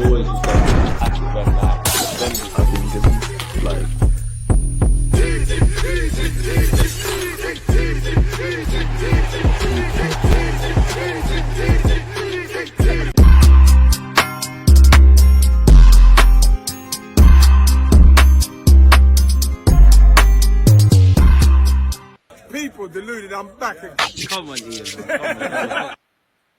always used to actual red flag. Then I think it's like people deluded. I'm back again. come on, Ian, man. Come on.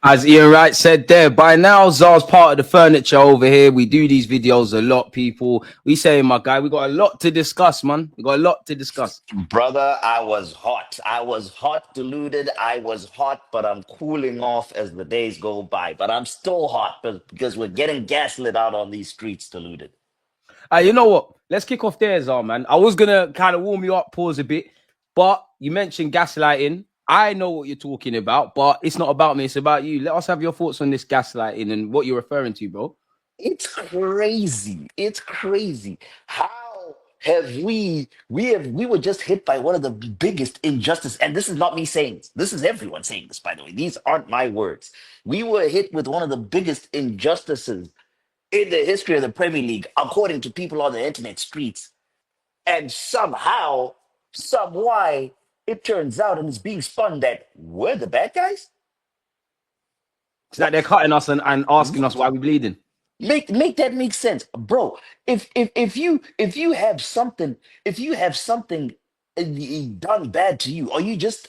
As Ian Wright said there, by now Czar's part of the furniture over here. We do these videos a lot, people. We say, my guy, we got a lot to discuss, man. We got a lot to discuss. Brother, I was hot. I was hot, deluded. I was hot, but I'm cooling off as the days go by. But I'm still hot because we're getting gaslit out on these streets, deluded. You know what? Let's kick off there, Czar, man. I was gonna kind of warm you up, pause a bit, but you mentioned gaslighting. I know what you're talking about, but it's not about me. It's about you. Let us have your thoughts on this gaslighting and what you're referring to, bro. It's crazy. It's crazy. How have we were just hit by one of the biggest injustice, and this is not me saying this. This is everyone saying this, by the way. These aren't my words. We were hit with one of the biggest injustices in the history of the Premier League, according to people on the internet streets. And somehow, some why, it turns out and it's being spun that we're the bad guys. It's like they're cutting us and asking us why we're bleeding. Make that make sense, bro. If you have something, done bad to you, are you just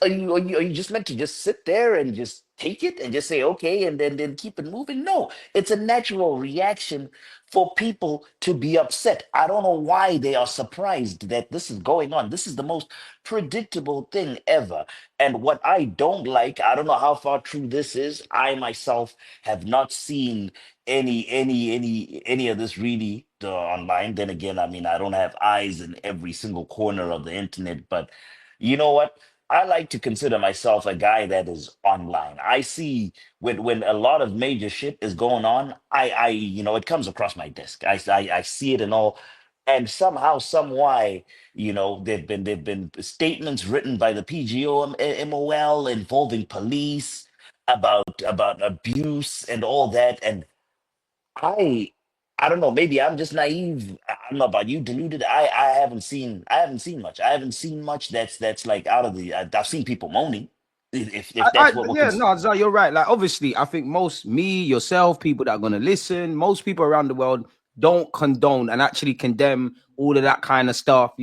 meant to just sit there and just take it and just say okay and then keep it moving? No, it's a natural reaction for people to be upset. I don't know why they are surprised that this is going on. This is the most predictable thing ever. And what I don't like, I don't know how far true this is. I myself have not seen any of this really online. Then again, I mean, I don't have eyes in every single corner of the internet, but you know what? I like to consider myself a guy that is online. I see when a lot of major shit is going on, I it comes across my desk. I see it and all, and somehow, some why, there've been statements written by the PGOMOL involving police about abuse and all that, and I I don't know. Maybe I'm just naive. I don't know about you, deluded. I haven't seen much. I haven't seen much that's like out of the. I've seen people moaning. If that's what we're Yeah, no, Zah, you're right. Like, obviously, I think most me, yourself, people that are gonna listen, most people around the world don't condone and actually condemn all of that kind of stuff,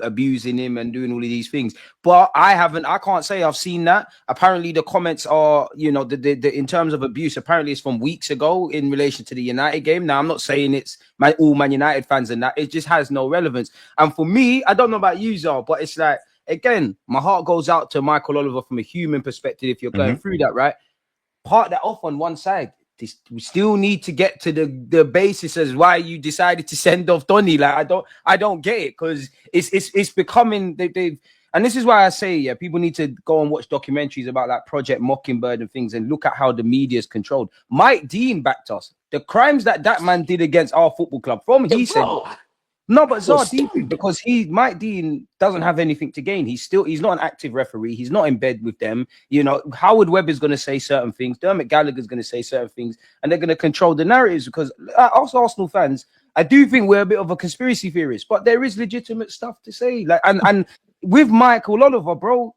abusing him and doing all of these things. But I can't say I've seen that. Apparently, the comments are, the in terms of abuse, apparently it's from weeks ago in relation to the United game. Now, I'm not saying it's all Man United fans and that, it just has no relevance. And for me, I don't know about you, Zah, but it's like, again, my heart goes out to Michael Oliver from a human perspective. If you're going through that, right? Park that off on one side. We still need to get to the basis as why you decided to send off Donny. Like, I don't get it, because it's becoming they've and this is why I say, yeah, people need to go and watch documentaries about like Project Mockingbird and things and look at how the media is controlled. Mike Dean backed us. The crimes that man did against our football club, he said. No, but Zah, deeply, because Mike Dean doesn't have anything to gain. He's not an active referee. He's not in bed with them. Howard Webber's going to say certain things. Dermot Gallagher's going to say certain things, and they're going to control the narratives. Because us Arsenal fans, I do think we're a bit of a conspiracy theorist, but there is legitimate stuff to say. Like, and with Michael Oliver, bro,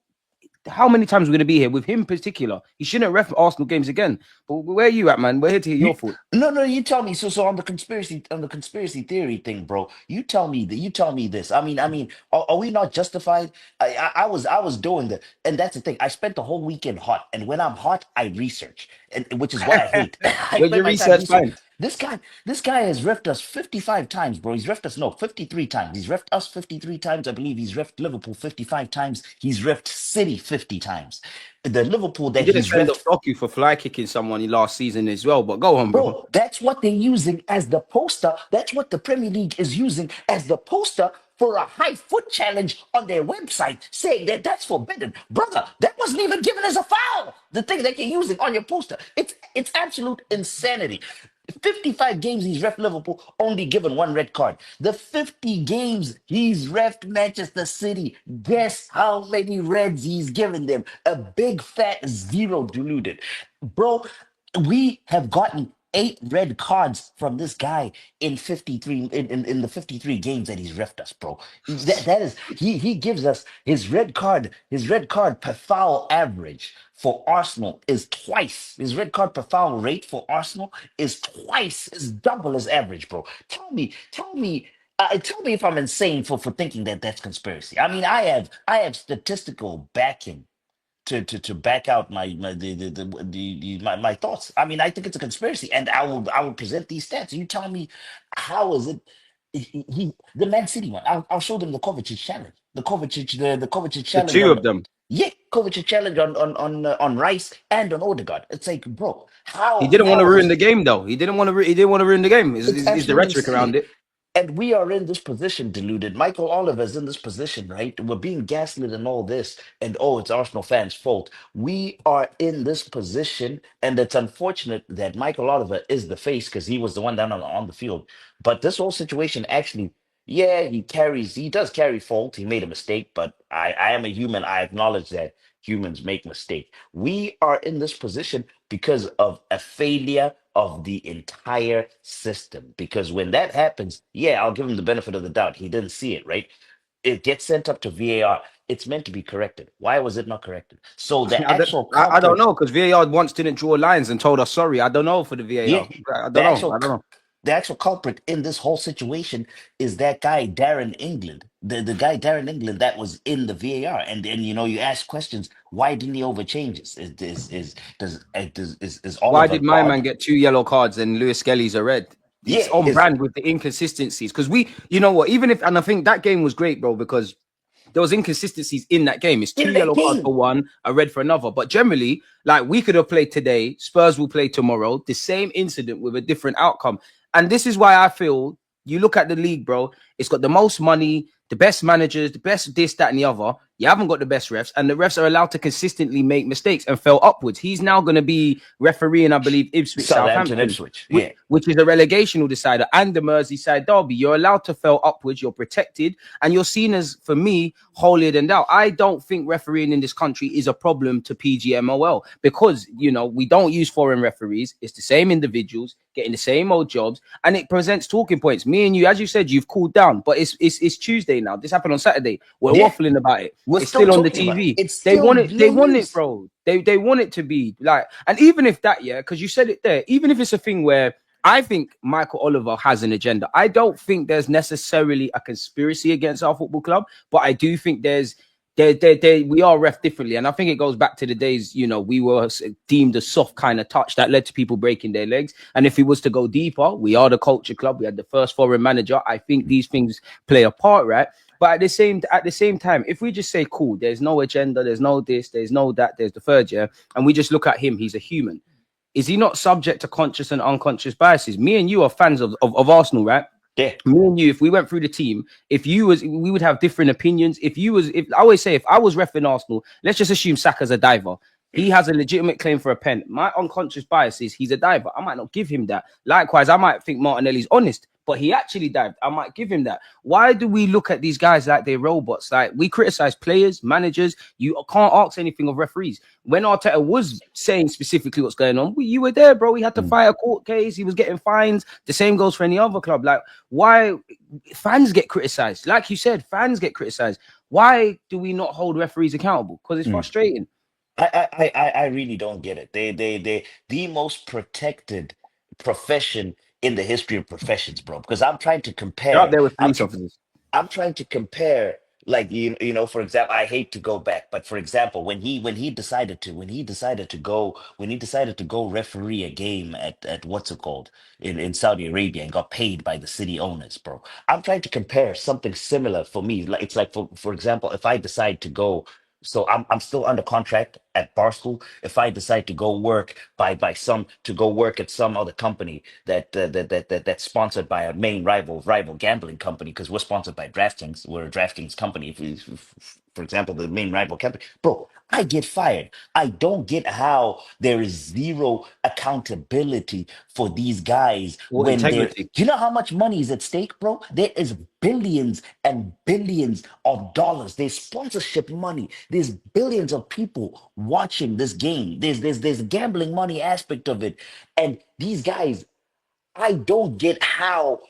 how many times we're going to be here with him in particular? He shouldn't ref Arsenal games again. But where are you at, man? We're here to hear your thoughts. No, you tell me. So on the conspiracy theory thing, bro. You tell me this. I mean, are we not justified? I was doing that, and that's the thing. I spent the whole weekend hot, and when I'm hot, I research, and which is what I hate. I Where's spend your my time research research. find? This guy has refed us 55 times, bro. He's refed us, no, 53 times. He's refed us 53 times. I believe he's refed Liverpool 55 times. He's refed City 50 times. The Liverpool He that didn't he's send refed. off Doku for fly kicking someone last season as well. But go on, bro. Bro, that's what they're using as the poster. That's what the Premier League is using as the poster for a high foot challenge on their website, saying that that's forbidden. Brother, that wasn't even given as a foul. The thing that you're using on your poster. It's absolute insanity. 55 games he's ref Liverpool, only given one red card. The 50 games he's ref Manchester City, guess how many reds he's given them? A big fat zero, deluded. Bro, we have gotten 8 red cards from this guy in 53 in the 53 games that he's refed us, bro. That is he gives us his red card per foul average for Arsenal is twice. His red card per foul rate for Arsenal is twice, is double his average, bro. Tell me if I'm insane for thinking that that's conspiracy. I mean, I have statistical backing to back out my thoughts. I mean, I think it's a conspiracy, and I will present these stats. You tell me how is it? The Man City one. I'll show them the Kovacic challenge. The Kovacic The challenge two on of them. yeah, Kovacic challenge on Rice and on Odegaard. It's like, bro, He how didn't want to how ruin is the game, though. He didn't want to. He didn't want to ruin the game. it's Is the absolutely rhetoric insane. around it? And we are in this position, deluded. Michael Oliver's in this position, right? We're being gaslit and all this, and oh, it's Arsenal fans' fault. We are in this position, and it's unfortunate that Michael Oliver is the face because he was the one down on the field. But this whole situation actually, yeah, he does carry fault. He made a mistake, but I am a human. I acknowledge that humans make mistakes. We are in this position because of a failure of the entire system. Because when that happens, yeah, I'll give him the benefit of the doubt. He didn't see it, right? It gets sent up to VAR. It's meant to be corrected. Why was it not corrected? So the actual I don't culprit, know because VAR once didn't draw lines and told us sorry. I don't know for the yeah, VAR. I the don't know. actual I don't know. the actual culprit in this whole situation is that guy Darren England, the guy Darren England that was in the VAR, and then you ask questions. Why didn't he overchange? Is Why Oliver did my God? man get two yellow cards and Lewis Skelly's a red? It's Yeah, on is brand with the inconsistencies. Because you know what? Even if, and I think that game was great, bro, because there was inconsistencies in that game. It's two in that yellow cards game. for one, a red for another. But generally, like we could have played today, Spurs will play tomorrow, the same incident with a different outcome. And this is why I feel you look at the league, bro. It's got the most money, the best managers, the best this, that, and the other. You haven't got the best refs, and the refs are allowed to consistently make mistakes and fell upwards. He's now going to be refereeing, I believe, Ipswich, Southampton, Southampton, Ipswich. which, Yeah. which is a relegational decider, and the Merseyside derby. You're allowed to fell upwards. You're protected, and you're seen as, for me, holier than thou. I don't think refereeing in this country is a problem to PGMOL because we don't use foreign referees. It's the same individuals getting the same old jobs, and it presents talking points. Me and you, as you said, you've cooled down, but it's Tuesday now. This happened on Saturday. We're Yeah. waffling about it. We're It's still still on the talking about it. TV. It's They still want it. They no want it, news. bro. They want it to be like, and even if that, yeah, because you said it there. Even if it's a thing where I think Michael Oliver has an agenda. I don't think there's necessarily a conspiracy against our football club, but I do think we are ref differently. And I think it goes back to the days, we were deemed a soft kind of touch that led to people breaking their legs. And if it was to go deeper, we are the culture club. We had the first foreign manager. I think these things play a part, right? But at the same time, if we just say, cool, there's no agenda, there's no this, there's no that, there's the third year, and we just look at him, he's a human. Is he not subject to conscious and unconscious biases? Me and you are fans of Arsenal, right? Yeah. Me and you, if we went through the team, we would have different opinions. If I always say, if I was ref in Arsenal, let's just assume Saka's a diver. He has a legitimate claim for a pen. My unconscious bias is he's a diver. I might not give him that. Likewise, I might think Martinelli's honest, but he actually dived. I might give him that. Why do we look at these guys like they're robots? Like we criticize players, managers. You can't ask anything of referees. When Arteta was saying specifically what's going on, you were there, bro. He had to fight a court case. He was getting fines. The same goes for any other club. Like, why fans get criticized? Like you said, fans get criticized. Why do we not hold referees accountable? Because it's frustrating. I really don't get it. They the most protected profession in the history of professions, bro. Because I'm trying to They're up compare. there with police officers. I'm trying to compare, like for example, I hate to go back, but for example, when he decided to go referee a game at what's it called in Saudi Arabia and got paid by the city owners, bro. I'm trying to compare something similar for me. Like it's like for example, if I decide to go. So I'm still under contract at Barstool. If I decide to go work to go work at some other company that's sponsored by a main rival gambling company, because we're sponsored by DraftKings. We're a DraftKings company. For example, the main rival company, bro, I get fired. I don't get how there is zero accountability for these guys Or when they're. integrity. Do you know how much money is at stake, bro? There is billions and billions of dollars. There's sponsorship money. There's billions of people watching this game. There's gambling money aspect of it, and these guys, I don't get how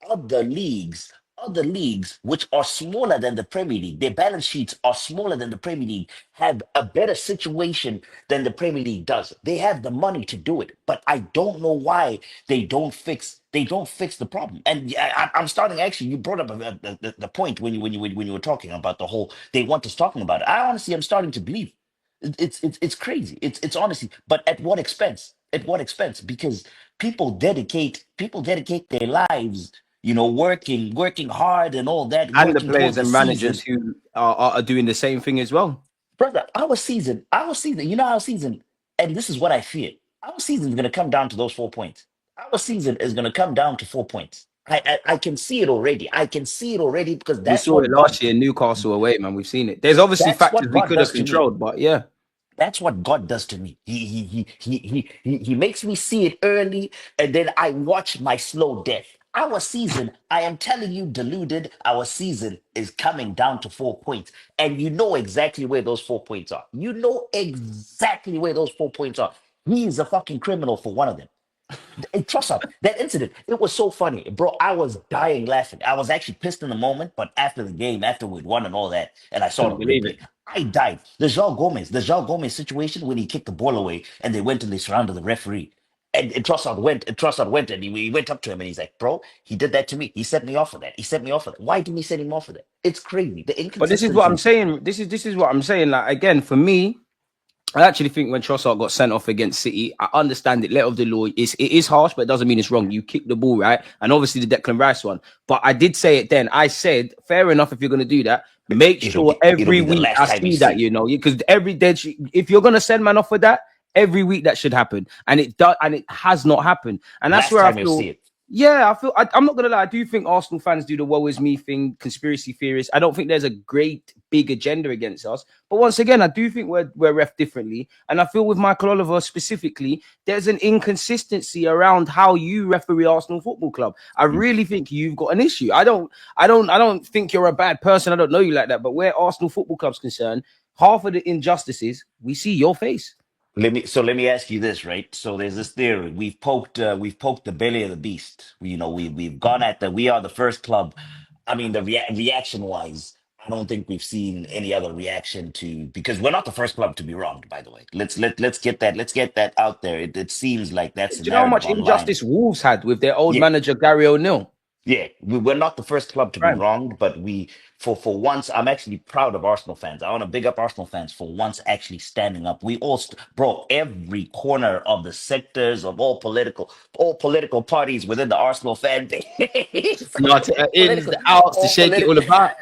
other leagues, other leagues which are smaller than the Premier League, their balance sheets are smaller than the Premier League, have a better situation than the Premier League does. They have the money to do it, but I don't know why they don't fix the problem. And yeah, I'm starting actually. You brought up the point when you were talking about the whole they want us talking about it. I honestly am starting to believe it's crazy. It's honestly, but at what expense? At what expense? Because people dedicate their lives, working hard and all that, And the working players towards a and managers season. who are doing the same thing as well. Brother, our season, our season, and this is what I fear. Our season is gonna come down to those 4 points. Our season is gonna come down to 4 points. I can see it already. I can see it already because We saw it last year in Newcastle away, man. We've seen it. There's obviously that's factors what we God could have does to me. controlled, but yeah. That's what God does to me. He makes me see it early, and then I watch my slow death. Our season, I am telling you, deluded, our season is coming down to 4 points. And you know exactly where those 4 points are. You know exactly where those 4 points are. He is a fucking criminal for one of them. Hey, trust us, that incident, it was so funny, bro. I was dying laughing. I was actually pissed in the moment, but after the game, after we'd won and all that, and I saw it Couldn't on believe replay, it. I died. The João Gomez situation when he kicked the ball away and they went and they surrounded the referee. And Trossard went, and he went up to him and he's like, bro, he did that to me. He set me off for that. He set me off for that. Why didn't he set him off for that? It's crazy. The But this is what I'm inconsistencies. saying. This is what I'm saying. Like again, for me, I actually think when Trossard got sent off against City, I understand it. Letter of the law it is harsh, but it doesn't mean it's wrong. You kick the ball right, and obviously the Declan Rice one. But I did say it then. I said, fair enough if you're going to do that. Make It'll sure be it'll every be the week last I time you see that, see it. because every day, if you're going to send man off for that, every week that should happen, and it does, and it has not happened, and that's Last where I time you'll feel. see it. Yeah, I'm not gonna lie. I do think Arsenal fans do the "woe is me" thing, conspiracy theorists. I don't think there's a great big agenda against us. But once again, I do think we're ref differently, and I feel with Michael Oliver specifically, there's an inconsistency around how you referee Arsenal Football Club. I really think you've got an issue. I don't think you're a bad person. I don't know you like that. But where Arsenal Football Club's concerned, half of the injustices we see your face. Let me ask you this, right? So there's this theory. We've poked the belly of the beast. We've gone at the we are the first club. I mean, the reaction wise, I don't think we've seen any other reaction to because we're not the first club to be wronged, by the way. Let's get that out there. It seems like that's Do the you know how narrative much online. injustice Wolves had with their old Yeah, manager Gary O'Neill? yeah, we're not the first club to be Right. wronged, but for once, I'm actually proud of Arsenal fans. I want to big up Arsenal fans for once actually standing up. We all, bro, every corner of the sectors of all political parties within the Arsenal fan base, You know, the ins, political, the outs, the all shake it all political. about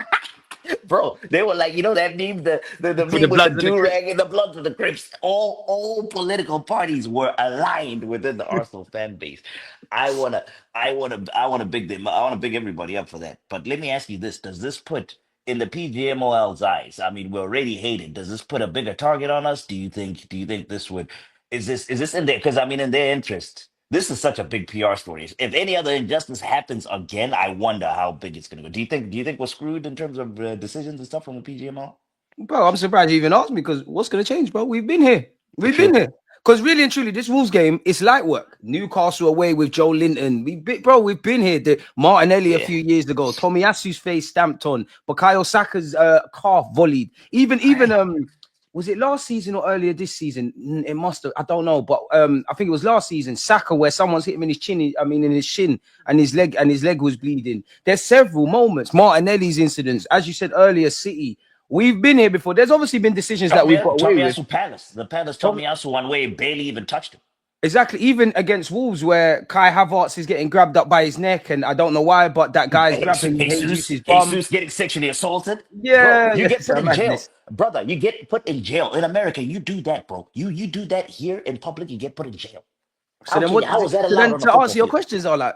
Bro, they were like, that meme, the for the meme with the Bloods and the Crips. do-rag and the bloods of the Crips. All political parties were aligned within the Arsenal fan base. I wanna, I wanna big everybody up for that. But let me ask you this: does this put in the PGMOL's eyes? I mean, we're already hated. Does this put a bigger target on us? Do you think this would? Is this in there? Because I mean, in their interest. This is such a big PR story. If any other injustice happens again, I wonder how big it's going to go. Do you think we're screwed in terms of decisions and stuff from the PGMO? Bro, I'm surprised you even asked me because what's going to change, bro? We've been here. We've been True. here. Because really and truly, this Wolves game is light work. Newcastle away with Joe Linton. We've been here. The Martinelli a Yeah. few years ago. Tomiyasu's face stamped on. Bukayo Saka's calf volleyed. Even Right. was it last season or earlier this season? It must have. I don't know, but I think it was last season. Saka, where someone's hit him in his chin. I mean, in his shin, and his leg was bleeding. There's several moments. Martinelli's incidents, as you said earlier. City. We've been here before. There's obviously been decisions that we've got away with. Tomiyasu Palace. The Palace Tom, Tomiyasu one way barely even touched him. exactly. Even against Wolves, where Kai Havertz is getting grabbed up by his neck, and I don't know why, but that guy's grabbing Jesus, Jesus' bum. Jesus getting sexually assaulted. Bro, Yeah, you yeah. get It's put a in jail. madness. Brother, you get put in jail. In America, you do that, bro. You do that here in public, you get put in jail. So then, what does How it? is that So allowed then, on a to football answer your field? questions, are like,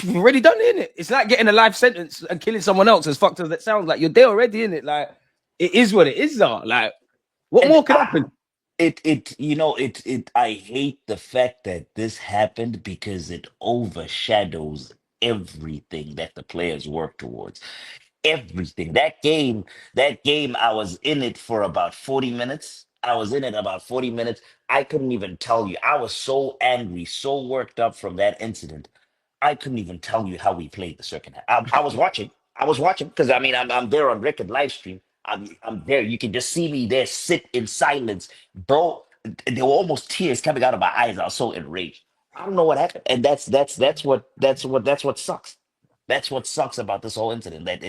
we've already done it, innit? It's like getting a life sentence and killing someone else. As fucked as that sounds, like you're there already, in it. Like it is what it is, though. Like what And more could happen? I hate the fact that this happened because it overshadows everything that the players work towards. Everything. That game, I was in it for about 40 minutes. I was in it about 40 minutes. I couldn't even tell you. I was so angry, so worked up from that incident. I couldn't even tell you how we played the second half. I was watching. I was watching because I mean I'm there on record live stream. I'm there. You can just see me there, sit in silence, bro. There were almost tears coming out of my eyes. I was so enraged. I don't know what happened, and that's what sucks. That's what sucks about this whole incident. That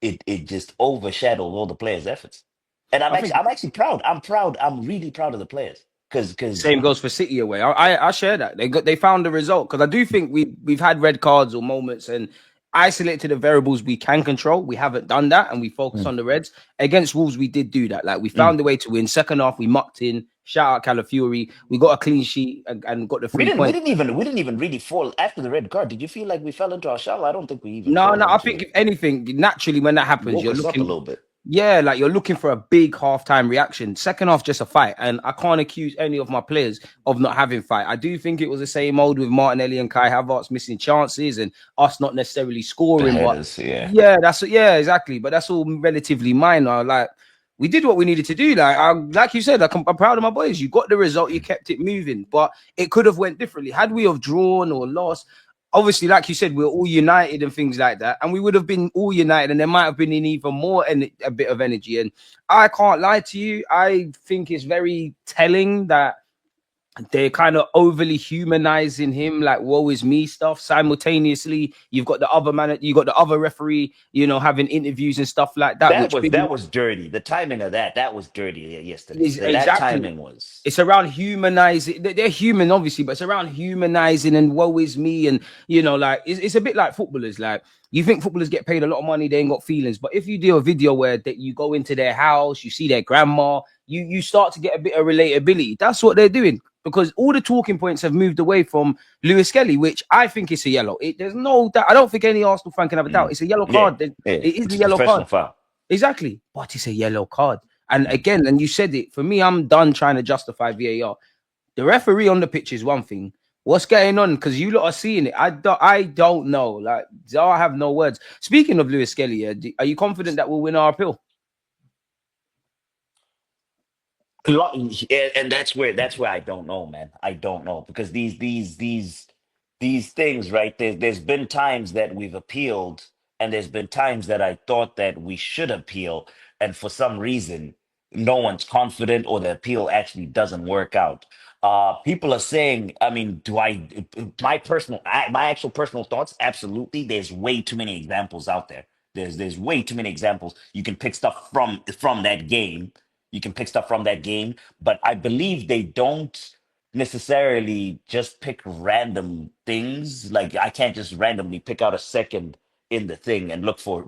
it just overshadowed all the players' efforts. And I think I'm actually proud. I'm proud. I'm really proud of the players because same goes for City away. I share that they found the result because I do think we've had red cards or moments and isolated the variables we can control. We haven't done that and we focused on the reds against Wolves. We did do that. Like we found a way to win. Second half, we mucked in. Shout out Calafiori. We got a clean sheet and got the we three didn't we points. didn't even we didn't even really fall after the red card. Did you feel like we fell into our shell? I don't think we even No, fell no. I into think it. if anything, naturally when that happens, Woke you're us up a looking. little bit. Yeah, like you're looking for a big halftime reaction. Second half, just a fight. And I can't accuse any of my players of not having fight. I do think it was the same old with Martinelli and Kai Havertz missing chances and us not necessarily The scoring. But headers, yeah. yeah, exactly. But that's all relatively minor. Like we did what we needed to do. Like you said, I'm proud of my boys. You got the result, you kept it moving, but it could have went differently. Had we have drawn or lost, obviously, like you said, we're all united and things like that, and we would have been all united, and there might have been in even more and a bit of energy. And I can't lie to you, I think it's very telling that they're kind of overly humanizing him, like woe is me stuff. Simultaneously, you've got the other man, you got the other referee, having interviews and stuff like that, That which was big that was dirty. The timing of that was dirty yesterday. is That exactly. timing was. It's around humanizing. They're human, obviously, but it's around humanizing and woe is me. And like it's a bit like footballers. Like you think footballers get paid a lot of money, they ain't got feelings. But if you do a video where that you go into their house, you see their grandma, you start to get a bit of relatability. That's what they're doing because all the talking points have moved away from Lewis Kelly, which I think is a yellow. There's no doubt. I don't think any Arsenal fan can have a doubt. It's a yellow Yeah, card. It yeah. is It's a a yellow card. professional foul. Exactly. But it's a yellow card. And again, and you said it, for me, I'm done trying to justify VAR. The referee on the pitch is one thing. What's going on? Because you lot are seeing it. I don't know. Like, I have no words. Speaking of Lewis Kelly, are you confident that we'll win our appeal? And that's where I don't know, man. I don't know because these things, right? There's been times that we've appealed, and there's been times that I thought that we should appeal, and for some reason, no one's confident, or the appeal actually doesn't work out. People are saying, I mean, do I? My actual personal thoughts? Absolutely. There's way too many examples out there. There's way too many examples. You can pick stuff from that game. You can pick stuff from that game, but I believe they don't necessarily just pick random things. Like I can't just randomly pick out a second in the thing and look for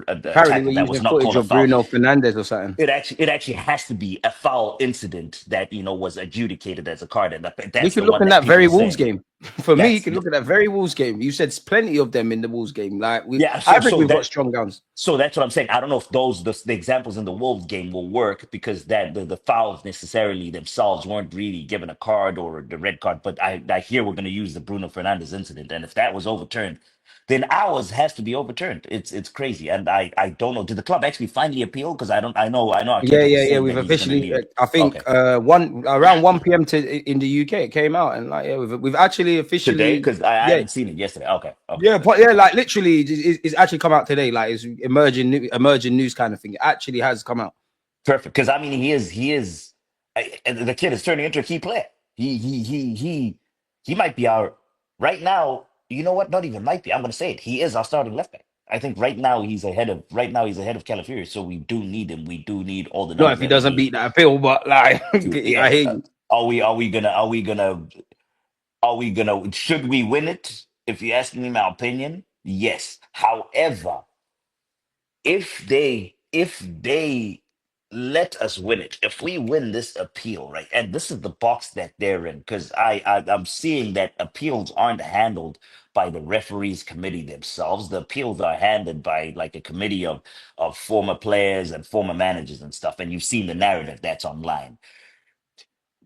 a Apparently, tackle we're that was using not footage called a of foul. Bruno Fernandez or something. It actually has to be a foul incident that was adjudicated as a card, and We that's can the look one in that that people very are Wolves saying. game. For me, you That's can look at that very Wolves game. You said plenty of them in the Wolves game. Like yeah. I So think so we've got that strong guns. So that's what I'm saying. I don't know if the examples in the Wolves game will work because that the fouls necessarily themselves weren't really given a card or the red card. But I hear we're going to use the Bruno Fernandez incident, and if that was overturned, then ours has to be overturned. It's crazy, and I don't know. Did the club actually finally appeal? Because I know Yeah, Arteta was yeah, yeah. saying We've that he's going to officially, leave it. I think, Okay, one around 1 p.m. in the UK, it came out, and like, yeah, we've actually today officially, because I yeah, haven't seen it yesterday. Okay, yeah, good. but yeah, like literally, it's actually come out today. Like, it's emerging news kind of thing. It actually has come out. Perfect. Because I mean, he is and the kid is turning into a key player. He might be our right now. You know what? Not even might be. I'm going to say it. He is our starting left back. I think right now he's ahead of Calafiori. So we do need him. We do need all the Not numbers if he that we doesn't need beat that appeal, but like, to. I Yeah. hear you. Should we win it? If you ask me my opinion, yes. However, if they let us win it, if we win this appeal, right, and this is the box that they're in, because I'm seeing that appeals aren't handled by the referees committee themselves. The appeals are handled by like a committee of former players and former managers and stuff, and you've seen the narrative that's online.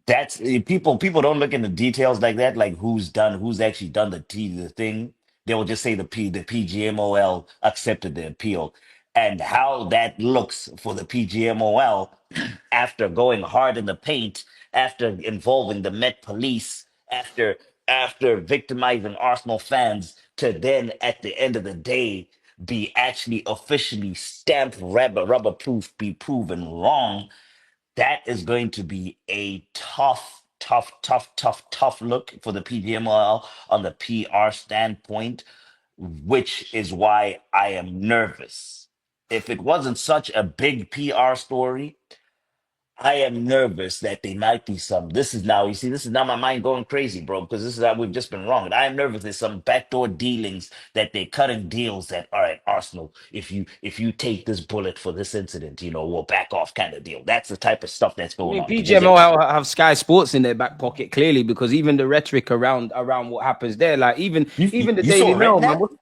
People don't look into details like that, like who's actually done the thing. They will just say the PGMOL accepted the appeal. and how that looks for the PGMOL after going hard in the paint, after involving the Met Police, after victimizing Arsenal fans, to then at the end of the day be actually officially stamped rubber proof, be proven wrong. That is going to be a tough look for the PGMOL on the PR standpoint, which is why I am nervous. If it wasn't such a big PR story, I am nervous that they might be some. This is now, you see, this is now my mind going crazy, bro, because this is how we've just been wrong. And I am nervous there's some backdoor dealings that they're cutting deals that, all right, Arsenal, if you take this bullet for this incident, we'll back off kind of deal. That's the type of stuff that's I going mean, on. Because PGMO have Sky Sports in their back pocket clearly because even the rhetoric around what happens there, like even the you saw Daily Mail, man, Redknapp?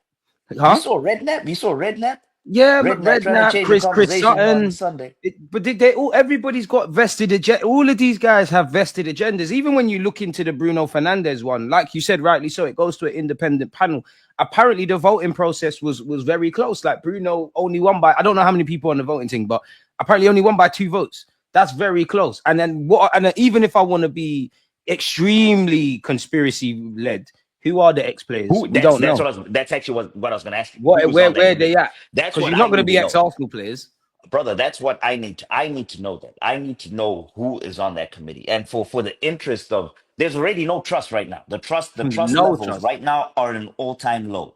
You huh? saw Redknapp? You saw Redknapp? Yeah, Redknapp trying to Redknapp, change the Chris conversation on Sutton. Sunday. But they all, everybody's got vested agenda. All of these guys have vested agendas. Even when you look into the Bruno Fernandes one, like you said rightly so, it goes to an independent panel. Apparently, the voting process was very close. Like Bruno only won by, I don't know how many people on the voting thing, but apparently only won by 2 votes. That's very close. And then and then even if I want to be extremely conspiracy led, who are the ex players? Who? We don't That's know. what I was. That's actually what I was going to ask you. Who was Where on that where they committee? at? That's Because what you're not I going to need be to ex know, Arsenal players. brother. That's what I need. I need to know that. I need to know who is on that committee, and for the interest of, there's already no trust right now. The trust No levels trust. right now are an all-time low.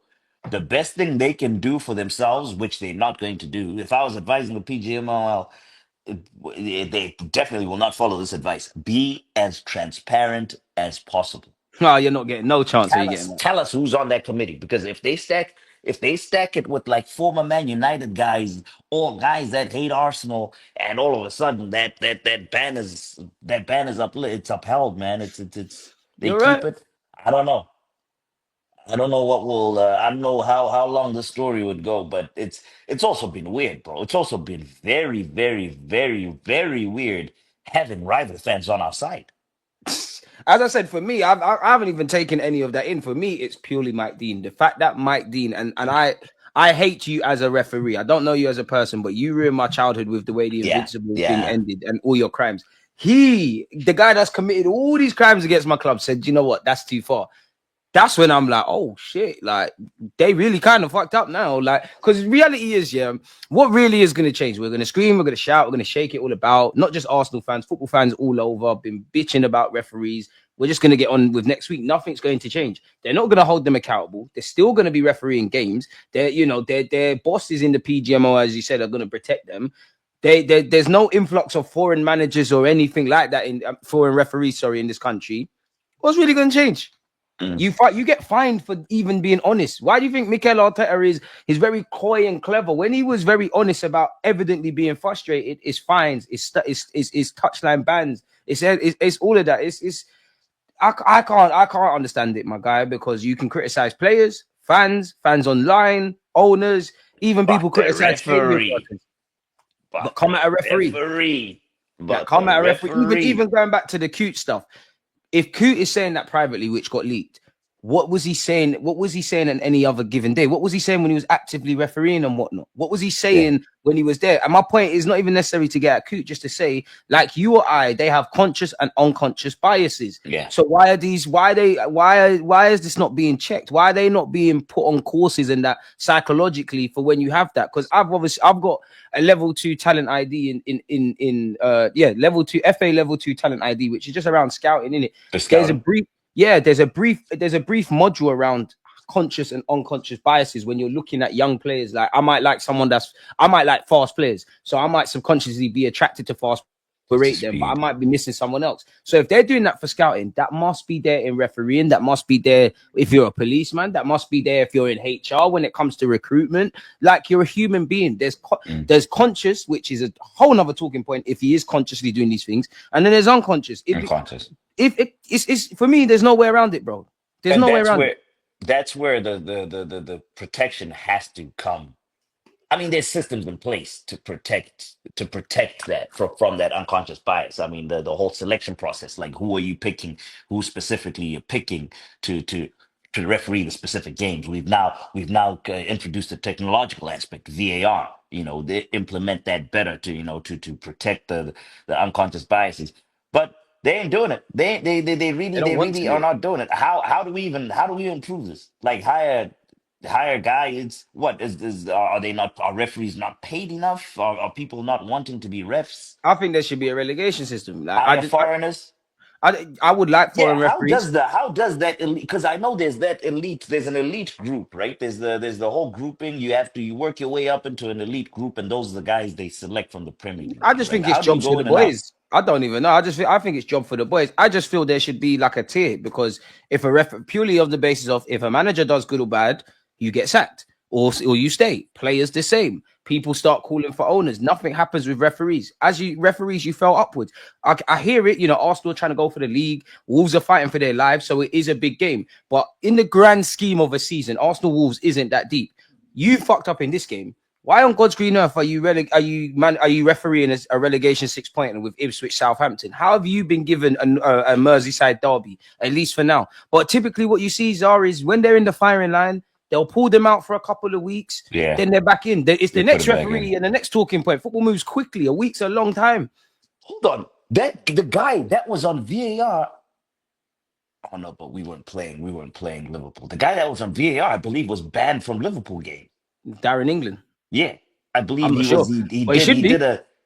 The best thing they can do for themselves, which they're not going to do. If I was advising the PGMOL, they definitely will not follow this advice. Be as transparent as possible. No, you're not getting no chance of you getting that. Tell us who's on that committee, because if they stack it with like former Man United guys or guys that hate Arsenal, and all of a sudden that ban is up, it's upheld, man. It's they You're keep right. it. I don't know. I don't know what will. I don't know how long the story would go, but it's also been weird, bro. It's also been very, very, very, very weird having rival fans on our side. As I said, for me, I haven't even taken any of that in. For me, it's purely Mike Dean. The fact that Mike Dean and I hate you as a referee. I don't know you as a person, but you ruined my childhood with the way the Yeah, Invincible thing yeah. ended and all your crimes. The guy that's committed all these crimes against my club, said, you know what, that's too far. That's when I'm like, oh shit, like they really kind of fucked up now. Like, because reality is, yeah, what really is going to change? We're going to scream, we're going to shout, we're going to shake it all about, not just Arsenal fans, football fans all over, been bitching about referees. We're just going to get on with next week. Nothing's going to change. They're not going to hold them accountable. They're still going to be refereeing games. Their bosses in the PGMO, as you said, are going to protect them. There's no influx of foreign managers or anything like that in foreign referees, sorry, in this country. What's really going to change? Mm. You get fined for even being honest. Why do you think Mikel Arteta is very coy and clever? When he was very honest about evidently being frustrated, it's fines, it's touchline bans, it's all of that. I can't understand it, my guy, because you can criticize players, fans online, owners, even people But the criticize stadium referee, workers, but but come the at a referee. referee, Like but come the at a referee. referee. Even going back to the cute stuff. If Coot is saying that privately, which got leaked, what was he saying? What was he saying on any other given day? What was he saying when he was actively refereeing and whatnot? What was he Yeah, saying when he was there? And my point is not even necessary to get at Coot, just to say, like you or I, they have conscious and unconscious biases. yeah. So why are these? Why is this not being checked? Why are they not being put on courses and that psychologically for when you have that? Because I've got a level 2 talent ID level 2 FA level 2 talent ID, which is just around scouting in it. The There's a scouting. brief there's a brief module around conscious and unconscious biases when you're looking at young players. Like I might like fast players, so I might subconsciously be attracted to fast, rate them, but I Speed. might be missing someone else. So if they're doing that for scouting, that must be there in refereeing, that must be there if you're a policeman, that must be there if you're in HR when it comes to recruitment. Like you're a human being. Mm. There's conscious, which is a whole nother talking point if he is consciously doing these things, and then there's unconscious. Unconscious. If it's for me, there's no way around it, bro. There's And no way that's around it. where the protection has to come. I mean, there's systems in place to protect that from that unconscious bias. I mean, the whole selection process, like who are you picking, who specifically you're picking to to referee the specific games. We've now introduced the technological aspect, VAR. They implement that better to protect the unconscious biases. But they ain't doing it. They They really don't they want really to are do it. not doing it. How do we improve this? Like hire guys. What are they not? Are referees not paid enough? Are people not wanting to be refs? I think there should be a relegation system. Like Hire foreigners. I would like Yeah, foreign referees. how does that elite? Because I know there's an elite group, right? There's the whole grouping. You work your way up into an elite group, and those are the guys they select from the Premier League, I just right? think it's How do you jobs for go the in and out? boys. I don't even know. I think it's job for the boys. I just feel there should be like a tier because if a ref purely on the basis of if a manager does good or bad, you get sacked or you stay. Players the same. People start calling for owners. Nothing happens with referees. As you referees, you fell upwards. I hear it. Arsenal are trying to go for the league. Wolves are fighting for their lives, so it is a big game. But in the grand scheme of a season, Arsenal Wolves isn't that deep. You fucked up in this game. Why on God's green earth are you refereeing a relegation 6 pointer with Ipswich Southampton? How have you been given a Merseyside derby at least for now? But typically, what you see, Zara, is when they're in the firing line, they'll pull them out for a couple of weeks, Yeah, then they're back in. It's they the put next him back in. referee and the next talking point. Football moves quickly. A week's a long time. Hold on, that the guy that was on VAR. Oh no, but we weren't playing. We weren't playing Liverpool. The guy that was on VAR, I believe, was banned from Liverpool game. Darren England. Yeah, I believe I'm not he was. sure, He but it did. should be.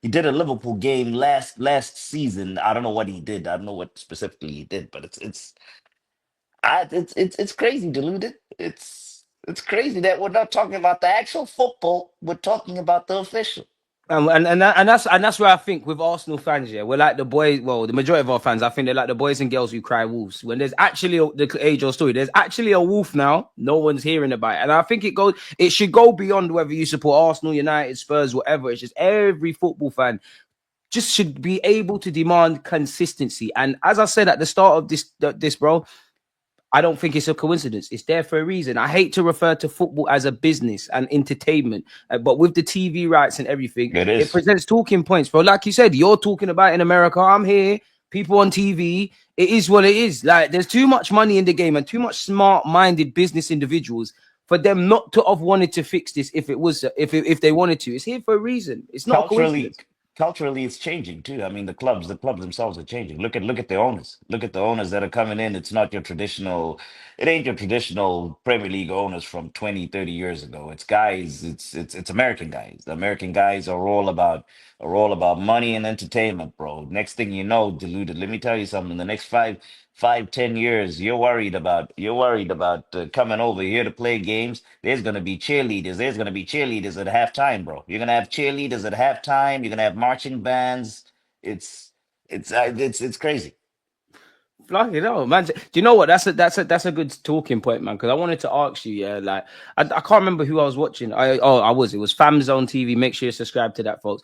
He did a Liverpool game last season. I don't know what he did. I don't know what specifically he did, but it's crazy, deluded. It's crazy that we're not talking about the actual football. We're talking about the official. And that's where I think with Arsenal fans, yeah, we're like the boys. Well, the majority of our fans, I think they're like the boys and girls who cry wolves. When there's actually the age old story, there's actually a wolf now. No one's hearing about it, and I think it should go beyond whether you support Arsenal, United, Spurs, whatever. It's just every football fan just should be able to demand consistency. And as I said at the start of this, bro, I don't think it's a coincidence. It's there for a reason. I hate to refer to football as a business and entertainment, but with the TV rights and everything, It it is presents talking points. Bro, like you said, you're talking about in America. I'm here. People on TV. It is what it is. Like there's too much money in the game and too much smart-minded business individuals for them not to have wanted to fix this if they wanted to. It's here for a reason. It's not a culturally coincidence. culturally it's changing too. I mean, the clubs themselves are changing. Look at the owners. Look at the owners that are coming in. It's not your traditional. It ain't your traditional Premier League owners from 20, 30 years ago. It's guys. It's American guys. The American guys are all about money and entertainment, bro. Next thing you know, deluded. Let me tell you something. The next 5, 10 years, you're worried about coming over here to play games. There's gonna be cheerleaders. There's gonna be cheerleaders at halftime, bro. You're gonna have cheerleaders at halftime. You're gonna have marching bands. It's it's crazy. Like it out, man. Do you know what? That's a good talking point, man. Because I wanted to ask you, yeah, like I can't remember who I was watching. It was Fam Zone TV. Make sure you subscribe to that, folks.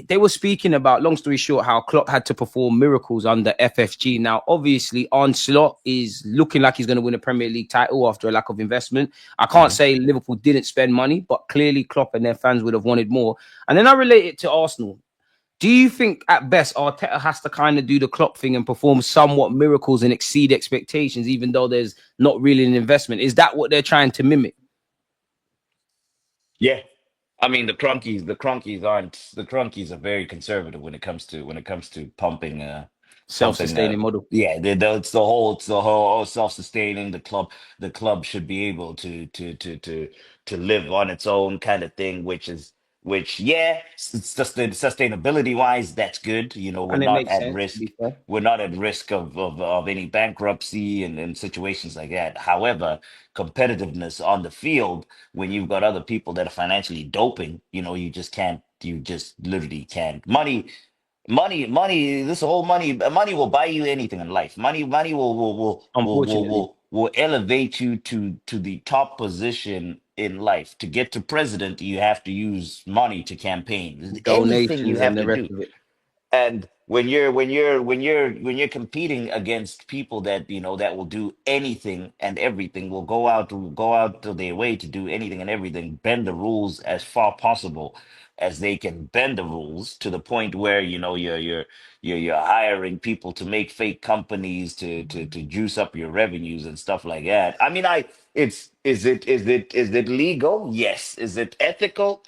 They were speaking about, long story short, how Klopp had to perform miracles under FFG. Now, obviously, Onslaught is looking like he's going to win a Premier League title after a lack of investment. I can't Mhm. say Liverpool didn't spend money, but clearly Klopp and their fans would have wanted more. And then I relate it to Arsenal. Do you think at best Arteta has to kind of do the Klopp thing and perform somewhat miracles and exceed expectations, even though there's not really an investment? Is that what they're trying to mimic? Yeah. I mean, the Cronkies are very conservative when it comes to pumping. Self-sustaining model. Yeah, it's the whole self-sustaining. The club should be able to live on its own kind of thing, which yeah, it's just the sustainability wise, that's good. We're And it not makes at sense, to risk. be fair. We're not at risk of any bankruptcy and situations like that. However, competitiveness on the field when you've got other people that are financially doping, you just literally can't. Money, this whole money will buy you anything in life. Money Unfortunately. will elevate you to the top position in life. To get to president, you have to use money to campaign. Anything you Donations have and the to rest do. of it. And when you're competing against people that will do anything and everything, will go out to their way to do anything and everything, bend the rules as far possible, as they can bend the rules to the point where you're hiring people to make fake companies to juice up your revenues and stuff like that. I mean, it's is it legal? Yes. Is it ethical?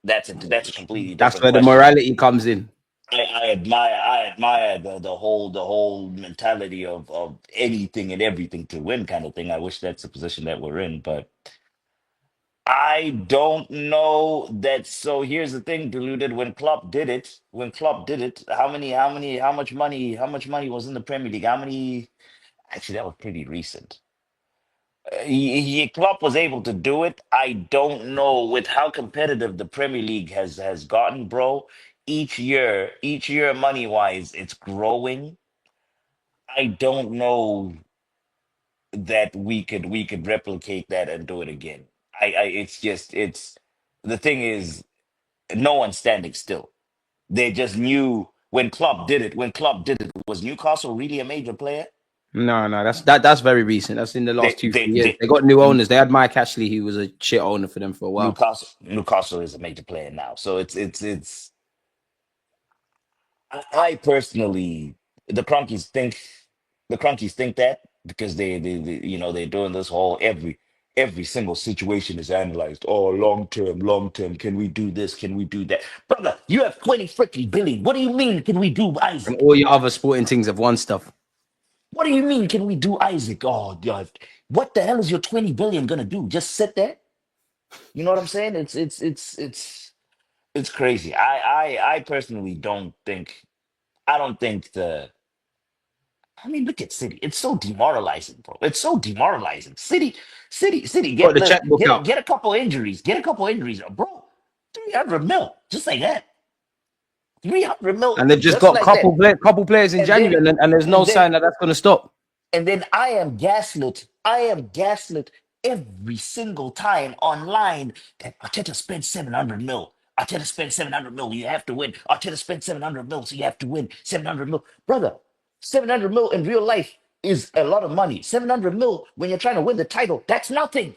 That's a completely That's different where the question. morality comes in. I admire the whole mentality of anything and everything to win kind of thing. I wish that's the position that we're in, but I don't know that. So here's the thing, deluded. When Klopp did it, how much money was in the Premier League? How many? Actually, that was pretty recent. Klopp was able to do it. I don't know with how competitive the Premier League has gotten, bro. Each year, money wise, it's growing. I don't know that we could replicate that and do it again. It's the thing is no one's standing still. They just knew when Klopp did it. When Klopp did it, was Newcastle really a major player? No, no, that's very recent. That's in the last They two, they 3 years. they They got new owners. They had Mike Ashley, who was a shit owner for them for a while. Newcastle is a major player now. So it's I personally, the Cronkies think that because they're doing this whole every single situation is analyzed. Oh, long term. Can we do this? Can we do that? Brother, you have 20 freaking billion. What do you mean? Can we do And Isaac? all your other sporting things have won stuff. What do you mean? Can we do Isaac? Oh, God. What the hell is your 20 billion gonna do? Just sit there? You know what I'm saying? It's crazy. I personally don't think the I mean, look at City. It's so demoralizing, bro. It's so demoralizing. City. Got Get the the checkbook get a, out, get a couple injuries. Get a couple injuries, bro. 300 mil, just like that. 300 mil, and they've just just got like that. couple players in And then, January, and there's no and then sign that that's going to stop. And then I am gaslit. I am gaslit every single time online that Arteta spent 700 mil. Arteta spent 700 mil. You have to win. Arteta spent 700 mil, so you have to win 700 mil. Brother, 700 mil in real life is a lot of money. 700 mil when you're trying to win the title, that's nothing.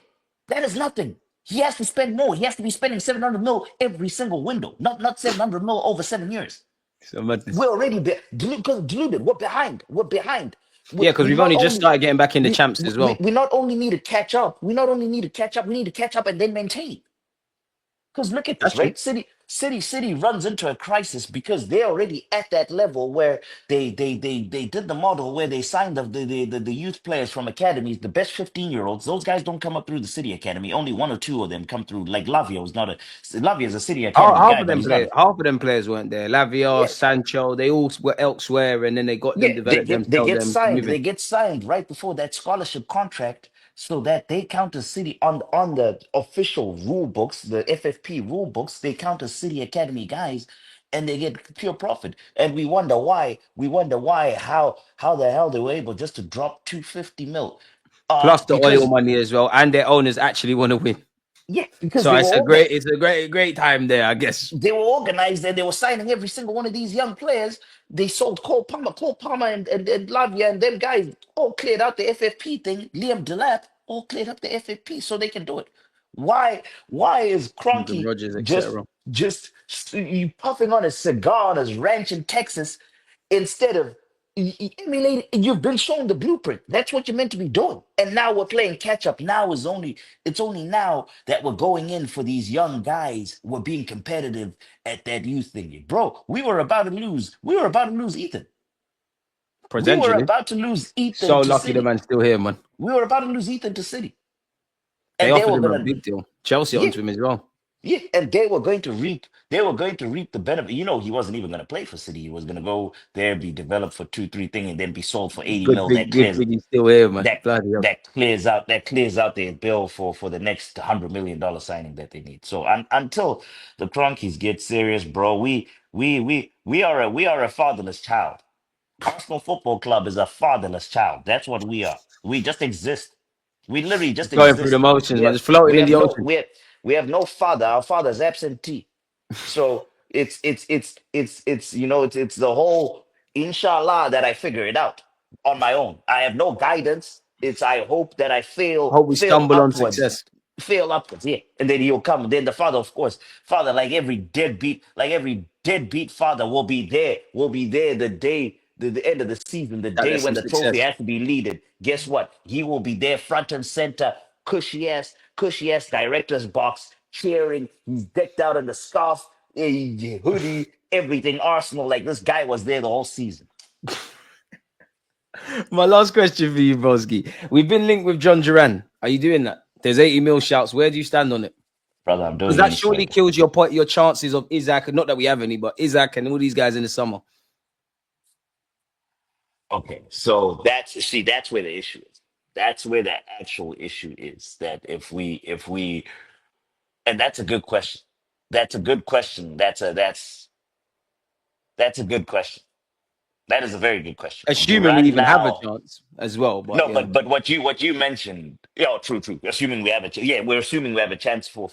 That is nothing. He has to spend more. He has to be spending 700 mil every single window, not 700 mil over 7 years. So madness. We're already deluded. We're behind. We're behind. We, Yeah, because we we've not only just only started getting back in the we, champs we as we well. we not only need to catch up. We not only need to catch up. We need to catch up and then maintain. Because look at That's this, true. right? City runs into a crisis because they're already at that level where they did the model where they signed the youth players from academies, the best 15-year-olds. Those guys don't come up through the City Academy. Only one or two of them come through. Like Lavia is a City Academy Half guy, of but them he's not players, a half of them players weren't there. Lavia, yeah. Sancho, they all were elsewhere, and then they got them Yeah, they developed get they themselves. get Them signed. moving. They get signed right before that scholarship contract, so that they count as City on the official rule books, the FFP rule books. They count as City Academy guys, and they get pure profit. And we wonder why. We wonder why. How the hell they were able just to drop 250 mil? Plus the oil Because money as well, and their owners actually want to win. yeah, because So it's a great time there, I guess. they were organized and they were signing every single one of these young players. They sold Cole Palmer and Lavia and them guys all cleared out the FFP thing. Liam Delap all cleared up the FFP so they can do it. Why is Morgan Cronky Rogers, just etc. just you puffing on his cigar on his ranch in Texas instead of emulating? You've been shown the blueprint. That's what you're meant to be doing. And now we're playing catch up. It's only now that we're going in for these young guys. We're being competitive at that youth thing. Bro, we were about to lose. We were about to lose Ethan. We were Potentially. about to lose Ethan So to lucky the City. man's still here, man. We were about to lose Ethan to City. They And they offered were him a gonna, big deal. Chelsea yeah, onto him as well. yeah, and they were going to reap the benefit. He wasn't even gonna play for City. He was gonna go there, be developed for 2, 3 thing, and then be sold for 80 mil. Good big, he's still here, man. That Bloody hell. that clears out their bill for the next $100 million signing that they need. So until the Cronkies get serious, bro, we are a fatherless child. Arsenal Football Club is a fatherless child. That's what we are. We just exist. We literally just Going through the exist. motions, We man. have Just we floating in have the no ocean. we have no father. Our father is absentee. So it's the whole inshallah that I figure it out on my own. I have no guidance. It's I hope that I fail Hope we fail stumble on upwards. success. fail upwards, yeah. And then he'll come. Then the father, of course, father, like every deadbeat father will be there the end of the season, the That day there's when some the trophy success. has to be leaded. Guess what? He will be there front and center, cushy ass director's box, cheering. He's decked out in the scarf, hoodie, everything Arsenal. Like this guy was there the whole season. My last question for you, Broski. We've been linked with John Duran. Are you doing that? There's 80 mil shouts. Where do you stand on it? Brother, I'm Because doing that any surely striker. kills your chances of Isaac. Not that we have any, but Isaac and all these guys in the summer. Okay, so that's where the issue is. That's where the actual issue is. That if we and that's a good question. That's a good question. That's a good question. That is a very good question. Assuming we Duran even have a now. chance as well. But No, yeah, but what you mentioned, yeah, true. Assuming we have yeah, we're assuming we have a chance for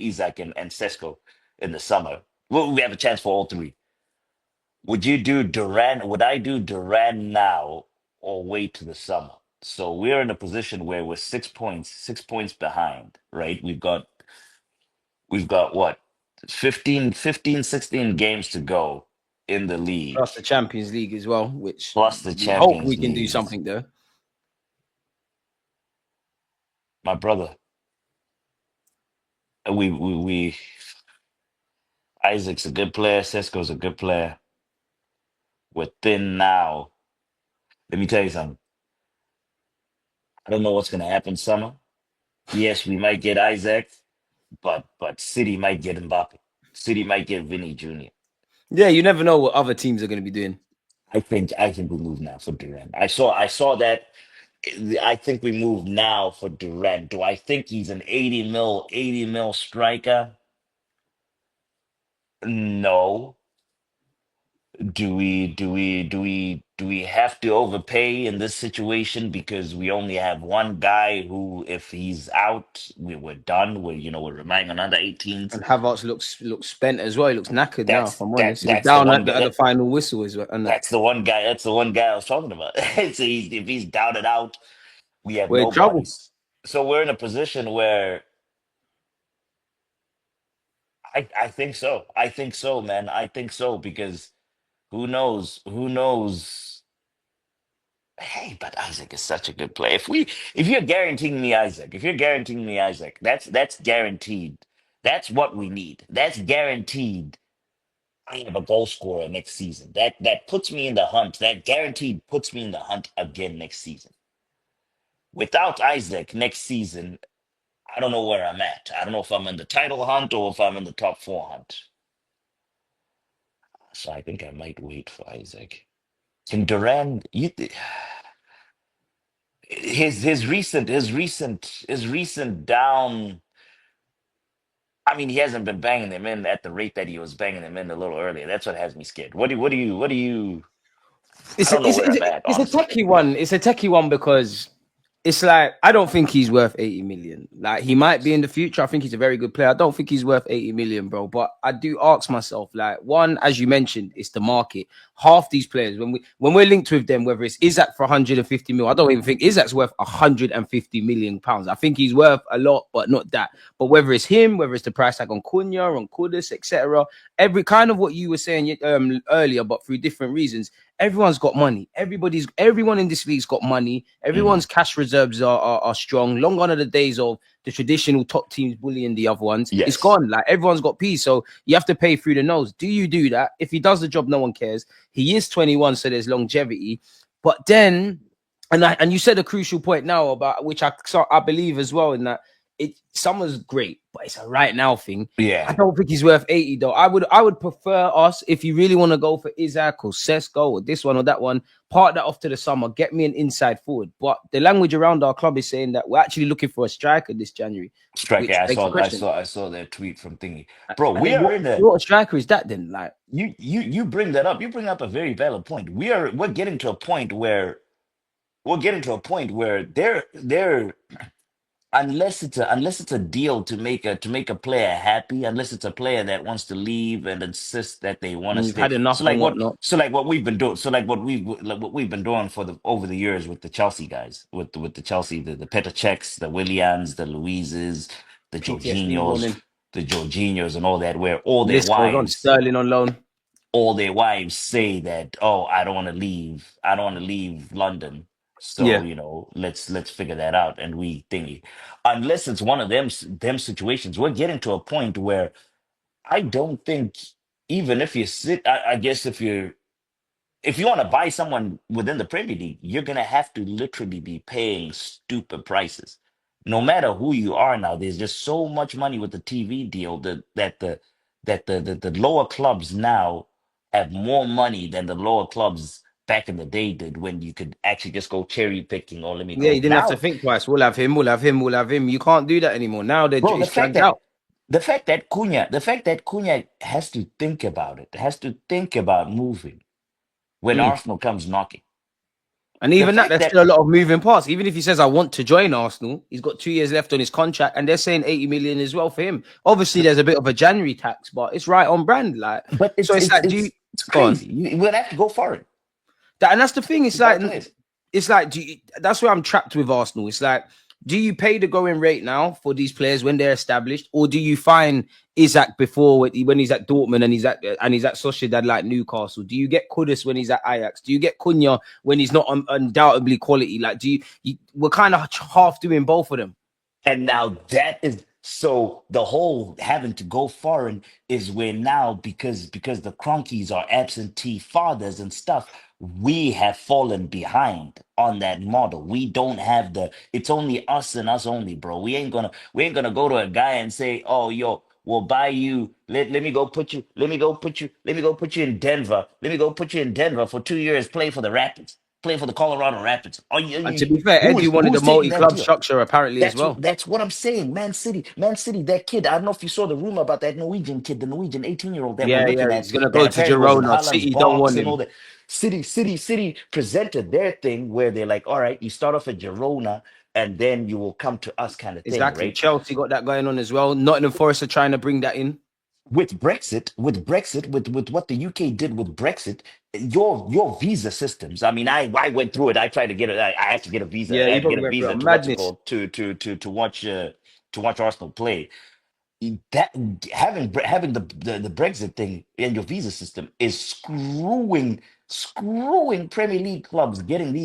Isaac and Sesko in the summer. Well, we have a chance for all three. Would you do Duran? Would I do Duran now or wait to the summer? So we're in a position where we're 6 points behind, right? We've got what? 16 games to go in the league, plus the Champions League as well, which plus the we hope we Champions can do League. something there. My brother, we Isaac's a good player, Sesko's a good player. We're thin now. Let me tell you something. I don't know what's gonna happen summer. Yes, we might get Isaac. But City might get Mbappe. City might get Vinny Jr. Yeah, you never know what other teams are going to be doing. I think we move now for Duran. I saw that. I think we move now for Duran. Do I think he's an 80 mil striker? No. Do we have to overpay in this situation because we only have one guy who, if he's out, we're done. We're relying on under 18s. And Havertz looks spent as well. He looks knackered now. If That's I'm that honest, he was that's the down one at guy. at the final whistle as well. And That's the one guy. That's the one guy I was talking about. So if he's down and out, we have we're in nobody. trouble. So we're in a position where I think so. I think so, man. I think so because who knows? Who knows? Hey, but Isaac is such a good player. If you're guaranteeing me Isaac, that's guaranteed. That's what we need. That's guaranteed. I have a goal scorer next season. That puts me in the hunt. That guaranteed puts me in the hunt again next season. Without Isaac next season, I don't know where I'm at. I don't know if I'm in the title hunt or if I'm in the top four hunt. So I think I might wait for Isaac. Can Duran? His recent down. I mean, he hasn't been banging them in at the rate that he was banging them in a little earlier. That's what has me scared. What do you? I It's don't a, know it's, where a, I'm at, it's a honestly. techie one. It's a techie one because it's like I don't think he's worth 80 million. Like he might be in the future. I think he's a very good player. I don't think he's worth 80 million, bro. But I do ask myself, like, one, as you mentioned, it's the market. Half these players, when we're linked with them, whether it's Isaac for 150 mil, I don't even think Isaac's worth 150 million pounds. I think he's worth a lot, but not that. But whether it's him, whether it's the price tag on Cunha, on Kudus, etc., every kind of what you were saying earlier, but through different reasons. Everyone's got money. Everyone in this league's got money. Mhm. Everyone's cash reserves are strong. Long gone are the days of the traditional top teams bullying the other ones. It's Yes. gone. Like everyone's got peace. So you have to pay through the nose. Do you do that? If he does the job, no one cares. He is 21, so there's longevity. But then, and you said a crucial point now about which I believe as well in that summer's great, but it's a right now thing. I Yeah. don't think he's worth 80 though. I would prefer us if you really want to go for Isaac or Sesko or this one or that one, part that off to the summer, get me an inside forward. But the language around our club is saying that we're actually looking for a striker this January, Striker. which I begs the saw. I question. saw. I saw that tweet from Thingy, bro. And We then are what in a. what striker is that then? Like You bring that up. You bring up a very valid point. We're getting to a point where we're getting to a point where they're unless it's a deal to make a player happy, unless it's a player that wants to leave and insists that they want to And you've stay. had enough and whatnot. So like what we've been doing. So like what we've been doing for the over the years with the Chelsea guys, with the Chelsea, the Petr Cechs, the Willians, the Louises, the PTSD going Jorginhos, in. and all that, where List goes on. Sterling on loan. all their wives say that, oh, I don't want to leave, I don't want to leave London, so Yeah. you know, let's figure that out. And we thingy, unless it's one of them situations, we're getting to a point where I don't think, even if you sit, I guess if you want to buy someone within the Premier League, you're gonna have to literally be paying stupid prices. No matter who you are now, there's just so much money with the TV deal that the lower clubs now have more money than the lower clubs back in the day did, when you could actually just go cherry picking. Or let me Yeah, go you didn't have to now, think twice. We'll have him, we'll have him, we'll have him. You can't do that anymore. Now bro. it's dragged out. The fact that Cunha has to think about it, has to think about moving when Mm. Arsenal comes knocking. And The even that, fact there's that still a lot of moving parts. Even if he says, I want to join Arsenal, he's got 2 years left on his contract, and they're saying 80 million as well for him. Obviously, there's a bit of a January tax, but it's right on brand. Like, But so it's like, do you it's go on? crazy. You're gonna have to go for it And that's the thing. to buy players. It's like, that's where I'm trapped with Arsenal. It's like, do you pay the going rate now for these players when they're established, or do you find Isaac before when he's at Dortmund and he's at Sociedad like Newcastle? Do you get Kudus when he's at Ajax? Do you get Cunha when he's not undoubtedly quality? Like, we're kind of half doing both of them. And now that is so, the whole having to go foreign is where now, because the Cronkies are absentee fathers and stuff, we have fallen behind on that model. We don't have the, it's only us and us only, bro. We ain't gonna go to a guy and say, oh yo, we'll buy you. Let me go put you, let me go put you in Denver. Let me go put you in Denver for 2 years, play for the Rapids, play for the Colorado Rapids. And to be fair, Eddie wanted the Who's taking that multi-club deal? structure apparently as well. That's what I'm saying. Man City, that kid. I don't know if you saw the rumor about that Norwegian kid, the Norwegian 18-year-old that we're Yeah, yeah, looking at, he's gonna that go to apparently was in Girona. Haaland's City don't box want and all him. that. City presented their thing where they're like, all right, you start off at Girona and then you will come to us, kind of thing, Exactly. right? Chelsea got that going on as well. Nottingham Forest are trying to bring that in. With what the UK did with Brexit, your visa systems. I mean, I went through it. I tried to get it. I had to get a visa. Yeah, I he had to get probably a went through a visa to what's it madness. called, to watch Arsenal play. That having the Brexit thing in your visa system is screwing Premier League clubs getting the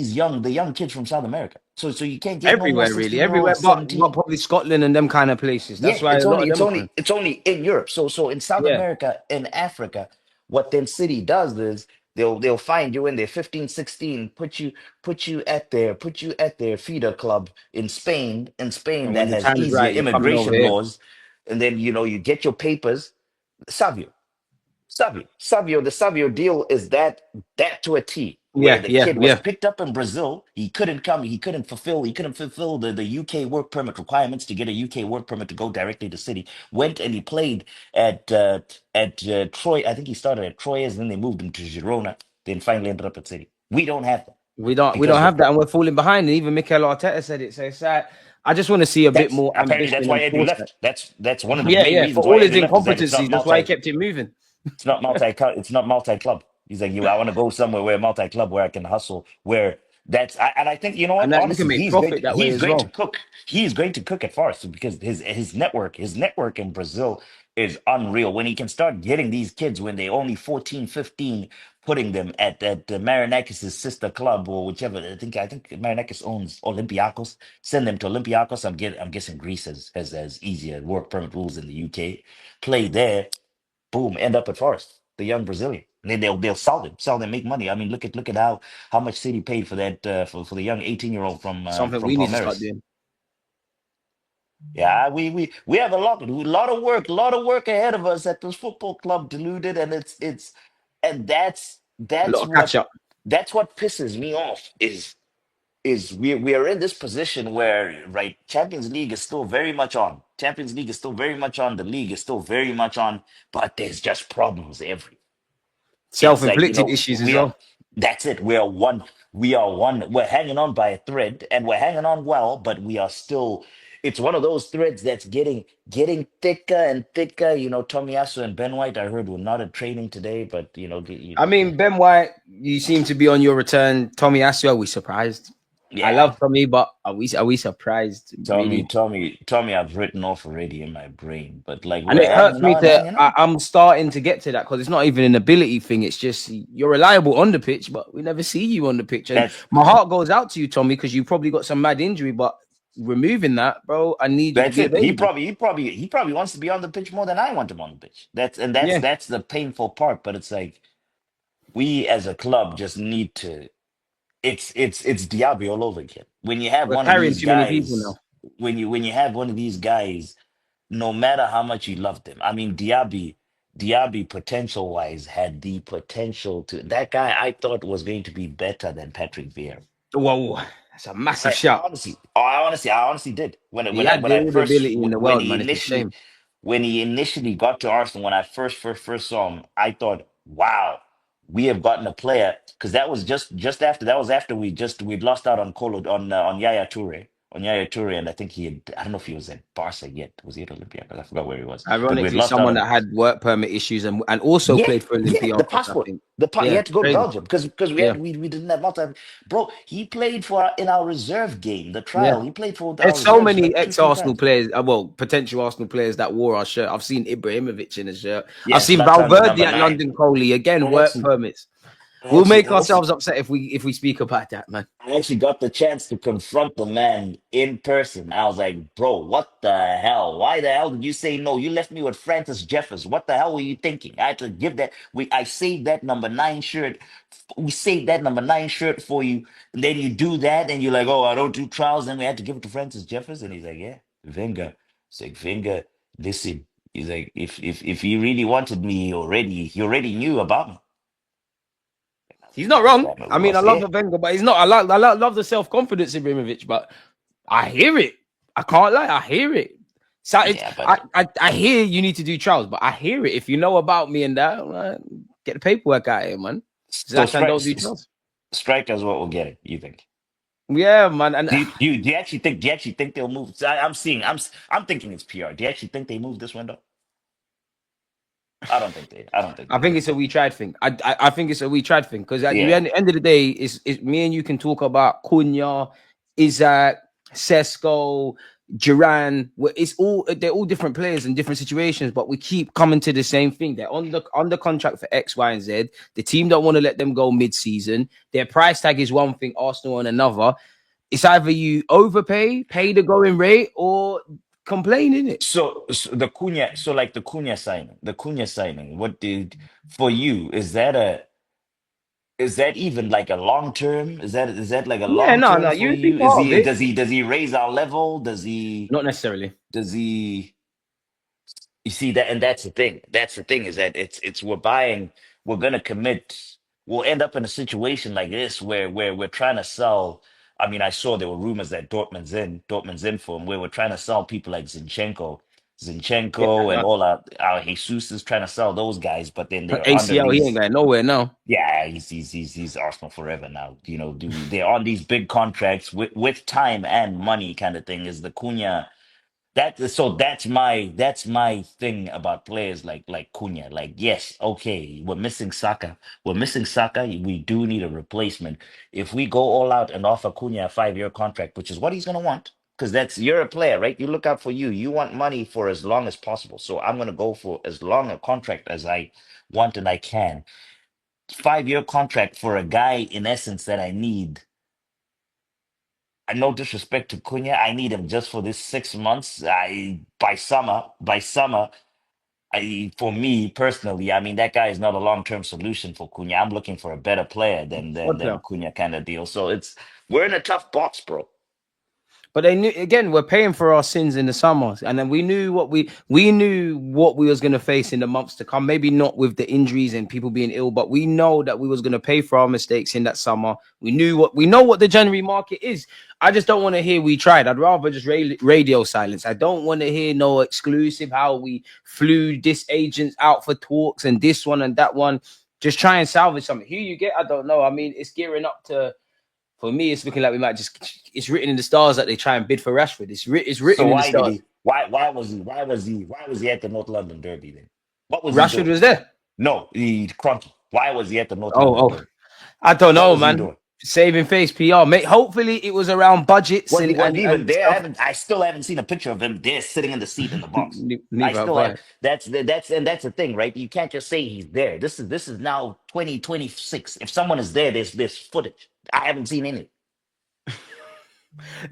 young kids from South America. So you can't get no more Everywhere, really. 16-year-old, Everywhere but 17. probably Scotland and them kind of places. Yeah, That's why a lot of them are coming. it's only in Europe. So in South Yeah. America and Africa, what then City does is they'll find you in there 15, 16, put you at their feeder club in Spain And when that the has time's easier right, you're coming over immigration here. laws, and then you know you get your papers. Savio, the Savio deal is that to a T, where Yeah, the yeah, kid was yeah. picked up in Brazil. He couldn't come. He couldn't fulfill the UK work permit requirements to get a UK work permit to go directly to City. Went and he played at Troy. I think he started at Troyes, and then they moved him to Girona. Then finally ended up at City. We don't have that We don't because the have that, and we're falling behind. And even Mikel Arteta said it. So it's like, I just want to see a bit that's more apparently that's ambition why and Edu foresight. left. That's one of the Yeah, main yeah. For reasons why all his Edu left, is that incompetencies, that's why he kept him moving. it's not multi club. He's like, you, I want to go somewhere where multi club, where I can hustle, where and I think, you know And what, that you can honestly, make profit that way he's as going to well. cook. He's going to cook at Forest, because his network in Brazil is unreal. When he can start getting these kids when they only 14, 15, putting them at Marinakis' sister club, or whichever. I think Marinakis owns Olympiacos. Send them to Olympiacos. I'm guessing Greece has easier work permit rules in the UK. Play there, boom, end up at Forest, the young Brazilian. And then they'll sell them, make money. I mean, look at how much City paid for that, for the young 18-year-old Something from we need to start Palmeiras. doing. Yeah, we have a lot of work ahead of us at this football club, Deluded, and and A lot of catch up. that's what pisses me off, is we are in this position where, right, Champions League is still very much on. Champions League is still very much on. The league is still very much on, but there's just problems every. It's like, you Self-inflicted know, issues as well. that's it. We're hanging on by a thread, and we're hanging on well, but we are still it's one of those threads that's getting thicker and thicker. You know, Tomiyasu and Ben White, I heard, were not at training today, but I mean, Ben White, you seem to be on your return. Tommy Asio, are we surprised? I yeah. love Tommy, but are we surprised? Tommy, Really? Tommy, Tommy, I've written off already in my brain, but like And we're it hurts hanging me on, to. hanging on. I'm starting to get to that because it's not even an ability thing. It's just you're reliable on the pitch, but we never see you on the pitch. And That's my heart goes out to you, Tommy, because you probably got some mad injury. But removing that, bro, I need you to that's be it. He available. probably, he probably, he probably wants to be on the pitch more than I want him on the pitch. That's Yeah, that's the painful part. But it's like we as a club just need to. It's Diaby all over again. When you have we're one of carrying these too many people now. guys, when you have one of these guys, no matter how much you love them, I mean Diaby potential wise had the potential to that guy I thought was going to be better than Patrick Vieira. Whoa, that's a massive I shot. honestly, oh, I honestly did when He had all the first ability in the when world, he man. It's a initially shame. got to Arsenal. When I first saw him, I thought, wow, we have gotten a player because that was just after that was after we'd lost out on on Yaya Toure, and I think I don't know if he was at Barca yet. Was he at Olympiacos? I forgot where he was, but we'd Ironically, lost out someone on. that had work permit issues and also Yeah, played for yeah, the Olympiacos, I passport. think. He Yeah, had to go to crazy. Belgium because Yeah, we didn't have multi. Bro, he played for in our reserve game, the yeah. trial. He played for our There's so reserves many like two, three ex-Arsenal times. players, well, potential Arsenal players that wore our shirt. I've seen Ibrahimovic in a shirt. I've Yeah, seen Zlatan, the Valverde number at nine. London Coley. Again, I work actually, permits. I We'll actually, make I actually ourselves upset if we speak about that, man. I actually got the chance to confront the man in person. I was like, bro, what the hell? Why the hell did you say no? You left me with Francis Jeffers. What the hell were you thinking? I had to give that. I saved that number nine shirt. We saved that number nine shirt for you. And then you do that, and you're like, oh, I don't do trials. Then we had to give it to Francis Jeffers. And he's like, yeah, Venga. It's like, Venga, listen. He's like, if he really wanted me, he already knew about me. He's not This wrong. guy knows I mean, I what's love here. Wenger, but he's not. I love the self-confidence in Ibrahimovic, but I hear it. I can't lie. I hear it. So Yeah, but I hear you need to do trials, but I hear it. If you know about me and that, get the paperwork out here, man. so Zlatan don't do trials. strikers, what we'll get it. You think? Yeah, man. And Do you actually think? Do you actually think they'll move? So I'm seeing. I'm thinking it's PR. Do you actually think they move this window? I don't think they. I don't think I they think do. it's a we tried thing. I think it's a we tried thing because at the Yeah. end of the day, it's me and you can talk about Cunha, Isaac, Sesko, Duran. It's all they're all different players in different situations, but we keep coming to the same thing. They're under contract for X, Y, and Z. The team don't want to let them go mid-season. Their price tag is one thing, Arsenal on another. It's either you overpay, pay the going rate, or complain in it. So the Cunha. So like the Cunha signing. The Cunha signing. What did for you? Is that even like a long term? Is that like a Yeah, long no, term no, for you would be you? Is part of he it. does he raise our level? Not necessarily. Does he? You see that, and that's the thing. That's the thing is that it's we're gonna commit. We'll end up in a situation like this where we're trying to sell. I mean, I saw there were rumors that Dortmund's in for him, where we're trying to sell people like Get that Zinchenko, and done. all our Jesus is trying to sell those guys, but then they're under ACL, he ain't these. going nowhere now. Yeah, he's Arsenal forever now. They're on these big contracts with time and money kind of thing. Is the Cunha that's my thing about players like Cunha. Like, yes, okay, we're missing Saka. We're missing Saka. We do need a replacement. If we go all out and offer Cunha a 5-year contract, which is what he's gonna want, because you're a player, right? You look out for you. You want money for as long as possible. So I'm gonna go for as long a contract as I want and I can. 5-year contract for a guy in essence that I need. No disrespect to Cunha, I need him just for this 6 months. By summer, for me personally, I mean that guy is not a long-term solution for Cunha. I'm looking for a better player than than Squad than player. Cunha kind of deal. So we're in a tough box, bro. But they knew again, we're paying for our sins in the summer. And then we knew what we was gonna face in the months to come. Maybe not with the injuries and people being ill, but we know that we was gonna pay for our mistakes in that summer. We know what the January market is. I just don't want to hear we tried. I'd rather just radio silence. I don't want to hear no exclusive how we flew this agent out for talks and this one and that one. Just try and salvage something. Who you get, I don't know. I mean, it's gearing up to For me, it's looking like we might just. It's written in the stars that they try and bid for Rashford. It's So written in the why did stars. he? Why was he at the North London Derby then? What was he Rashford doing? was there. No, he Cronky. Why was he at the North London Oh, Derby? I don't What know, was he man. doing? Saving face PR, mate. Hopefully, it was around budgets Was he even and there? stuff. I still haven't seen a picture of him there sitting in the seat in the box. I Neither have still have. I. That's the thing, right? You can't just say he's there. This is now 2026. If someone is there, there's footage. I haven't seen any.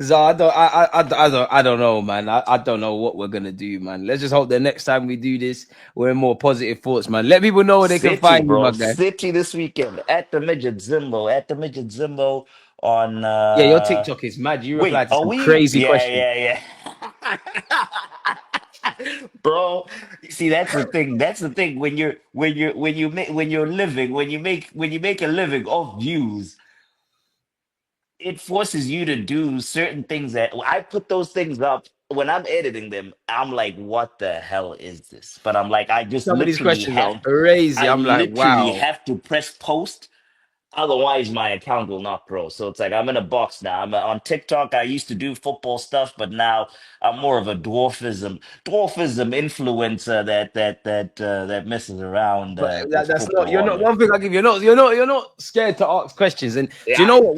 So I don't know, man. I don't know what we're gonna do, man. Let's just hope the next time we do this, we're in more positive thoughts, man. Let people know where they can City, find you, bro. my guy. City this weekend at the Midget Zimbo. At the Midget Zimbo on Yeah, your TikTok is mad. You wait, replied to are some we? crazy questions. Bro, see that's the thing. That's the thing when you make a living off views, it forces you to do certain things that I put those things up when I'm editing them. I'm like, what the hell is this? But I'm like, Some of these questions are crazy. I I'm like, literally wow. have to press post. Otherwise, my account will not grow. So it's like I'm in a box now. I'm on TikTok. I used to do football stuff, but now I'm more of a dwarfism influencer that messes around, But puts that's not. You're football on not. there. One thing I give you. You're not scared to ask questions. And do you Yeah. know what?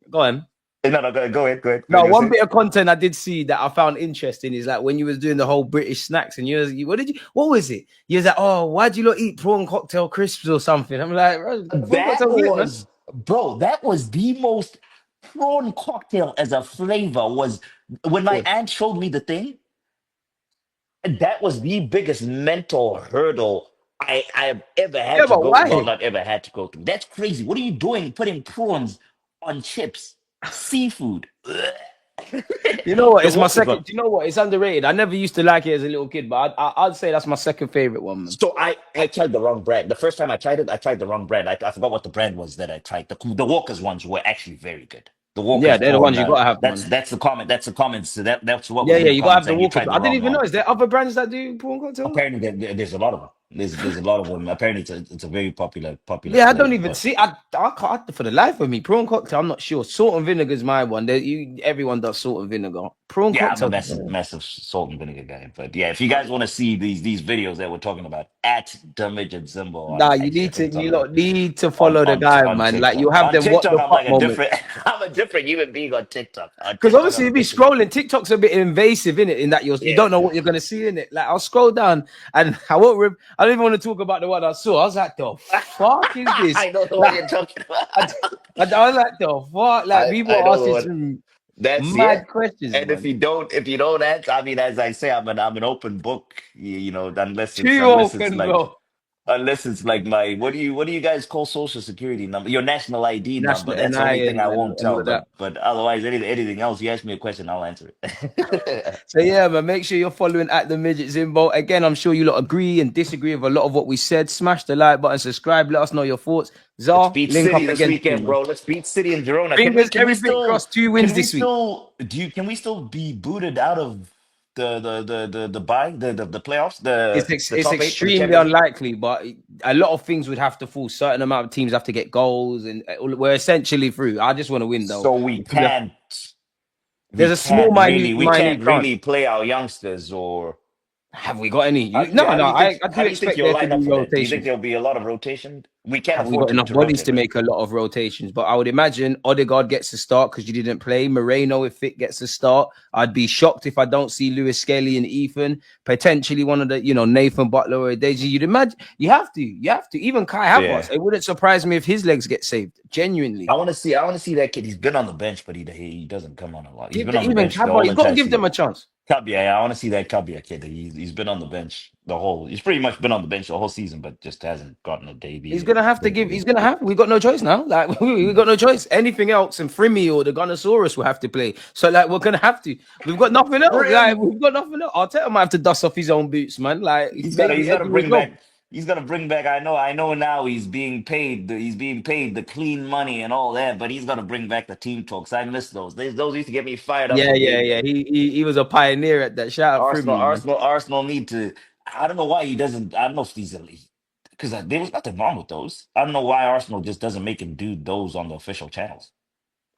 Go on. No, go ahead. Go ahead. What No, do you one say? bit of content I did see that I found interesting is like when you was doing the whole British snacks and what was it? You was like, oh, why do you not eat prawn cocktail crisps or something? I'm like, bro, prawn That cocktail's lit, man. was, bro. That was the most prawn cocktail as a flavor. Was when my Good. aunt showed me the thing. That was the biggest mental hurdle I have ever had Yeah, to but go. Well, why? not ever had to go through. That's crazy. What are you doing putting prawns on chips? Seafood. You know what? The It's my walk is one. second. Do you know what? It's underrated. I never used to like it as a little kid, but I'd say that's my second favorite one, man. So I tried the wrong brand. The first time I tried it, I tried the wrong brand. I forgot what the brand was that I tried. The Walker's ones were actually very good. The Yeah, Walker's they're the prawn. ones you gotta have, man. That's the comment. That's the comments. So that's what Yeah, was in yeah, the you gotta comments have the saying you Walkers. tried the I didn't wrong even know. one. Is there other brands that do prawn cocktails? Apparently, there's a lot of them. There's a lot of them. Apparently, it's a very popular Yeah, I don't flavor. even But see. I can't for the life of me. Prawn cocktail. I'm not sure. Salt and vinegar is my one. Everyone does salt and vinegar. Prawn yeah, I'm a cocktail. massive salt and vinegar guy. But yeah, if you guys want to see these videos that we're talking about at the Midget Zimbo Nah, on you actually I need think to. it's on You lot need to follow the guy, on man. Like you TikTok. have On them. What TikTok, the I'm fuck like a moment? different I'm a different human being on TikTok. On Because TikTok, obviously I'm a you be different. scrolling. TikTok's a bit invasive in it, in that you Yeah. don't know what you're gonna see in it. Like I'll scroll down and I won't. I don't even want to talk about the one I saw. I was like, the fuck is this? I know the one Like you're talking about. I, I was like, the fuck? Like people I are know the asking one. some That's yeah. mad questions, And man. if you don't answer, I mean, as I say, I'm an open book. You know, Too open, bro. unless it's like my what do you guys call social security number? Your national ID number. National That's the NI only thing I won't and all tell. of that. But otherwise, anything else, you ask me a question, I'll answer it. So yeah, man, make sure you're following at the Midget Zimbo. Again, I'm sure you lot agree and disagree with a lot of what we said. Smash the like button, subscribe, let us know your thoughts. Let's Zar, beat link City up this again weekend, soon, man. bro. Let's beat City and Girona. Fingers, everything crossed, 2 wins Can we this week. still can we still be booted out of the bye the playoffs the It's top eight for the extremely Champions League? unlikely, but a lot of things would have to fall. Certain amount of teams have to get goals, and we're essentially through. I just want to win, though. So There's a small, we can't minute chance. really play our youngsters or Have we got any? how do you think I do how do you think expect you'll there to line be up for that? Do you think rotations. there'll be a lot of rotation? We can't Have we afford got enough to bodies rotate, to right? make a lot of rotations? But I would imagine Odegaard gets a start because you didn't play. Moreno, if it gets a start, I'd be shocked if I don't see Lewis Skelly and Ethan. Potentially one of the, Nathan Butler or Deji. You'd imagine you have to. Even Kai Yeah. Havertz. It wouldn't surprise me if his legs get saved. Genuinely. I want to see that kid. He's been on the bench, but he doesn't come on a lot. He's Give been the on the even bench the Cabot, whole you got to entire give them season. a chance. Kabia, yeah, I want to see that Kabia kid. He's been on the bench the whole. He's pretty much been on the bench the whole season, but just hasn't gotten a He's debut. gonna have to give. He's gonna have. We got no choice now. Like we got no choice. Anything else, and Frimmy or the Gunnosaurus will have to play. So like we're gonna have to. We've got nothing else. Like Grim. we've got nothing else. Arteta might have to dust off his own boots, man. Like He's maybe got to Eddie will bring go. back. He's gonna bring back. I know now he's being paid. He's being paid the clean money and all that. But he's gonna bring back the team talks. I miss those. Those used to get me fired up Yeah, for yeah, games. yeah. He was a pioneer at that. Shout out Frimmy, man. Arsenal need to. I don't know why he doesn't. I don't know if he's elite because there was nothing wrong with those. I don't know why Arsenal just doesn't make him do those on the official channels.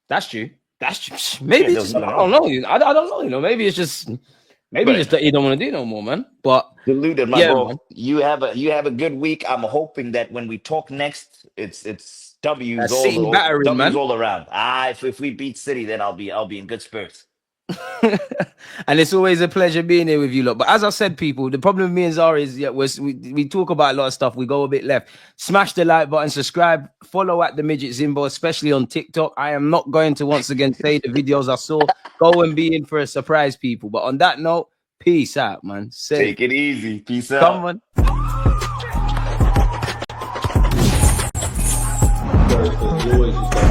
That's true. That's true. Maybe Yeah, it's there was just, nothing I wrong. don't know. I don't know. You know, maybe it's just But that you don't want to do no more, man. But deluded, my yeah, bro. man. You have a good week. I'm hoping that when we talk next, it's W's City battering, W's man. all around. If we beat City, then I'll be in good spirits. And it's always a pleasure being here with you lot. But as I said, people, the problem with me and Zara is we talk about a lot of stuff. We go a bit left. Smash the like button, subscribe, follow at the Midget Zimbo, especially on TikTok. I am not going to once again say the videos I saw. Go and be in for a surprise, people. But on that note, peace out, man. Safe. Take it easy. Peace Come out. on. You always just